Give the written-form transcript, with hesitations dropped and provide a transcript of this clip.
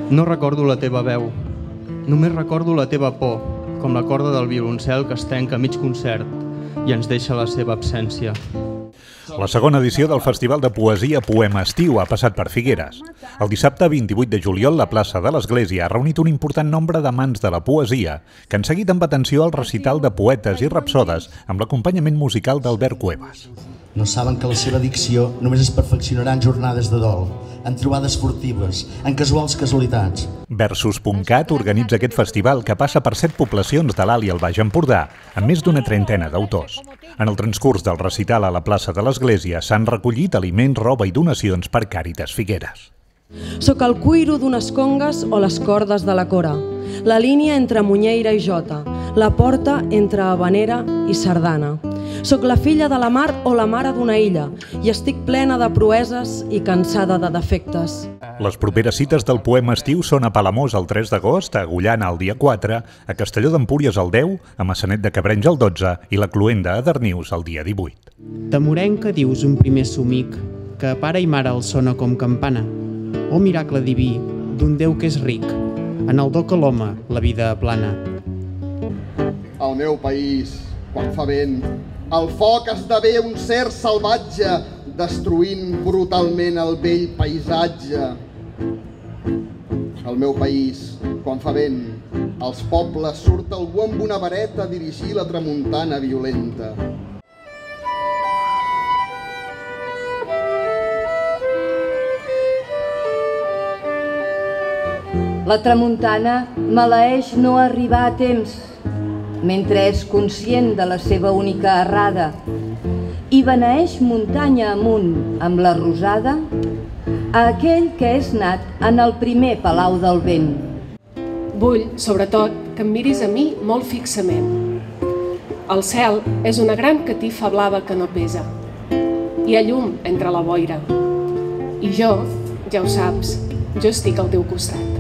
No recordo la teva veu, només recordo la teva por, com la corda del violoncel que es tanca a mig concert i ens deixa la seva absència. La segona edició del Festival de Poesia Poema Estiu ha passat per Figueres. El dissabte 28 de juliol, la plaça de l'Església ha reunit un important nombre d'amants de la poesia que han seguit amb atenció el recital de poetes i rapsodes amb l'acompanyament musical d'Albert Cuevas. No saben que la seva dicció només es perfeccionarà en jornades de dol, en trobades furtives, en casuals casualitats. Versus.cat organitza aquest festival que passa per 7 poblacions de l'Alt i el Baix Empordà, amb més d'una trentena d'autors. En el transcurs del recital a la plaça de l'Església s'han recollit aliments, roba i donacions per Càritas Figueres. Soc el cuiro d'unes congues o les cordes de la cora, la línia entre Munyeira i Jota, la porta entre Havanera i Sardana. Soc la filla de la mar o la mare d'una illa i estic plena de proeses i cansada de defectes. Les properes cites del Poema Estiu són a Palamós el 3 d'agost, a Agullana el dia 4, a Castelló d'Empúries el 10, a Maçanet de Cabrenys el 12 i la Cluenda a Darnius el dia 18. De morenca dius un primer somic, que a pare i mare el sona com campana. Oh miracle diví, d'un Déu que és ric, en el do que l'home la vida aplana. Al meu país, quan fa vent, el foc esdevé un ser salvatge, destruint brutalment el vell paisatge. Al meu país, quan fa vent, als pobles surt algú amb una vareta a dirigir la tramuntana violenta. La tramuntana maleeix no arribar a temps, mentre és conscient de la seva única errada, i beneeix muntanya amunt amb la rosada a aquell que és nat en el primer palau del vent. Vull, sobretot, que em miris a mi molt fixament. El cel és una gran catifa blava que no pesa. Hi ha llum entre la boira. I jo, ja ho saps, jo estic al teu costat.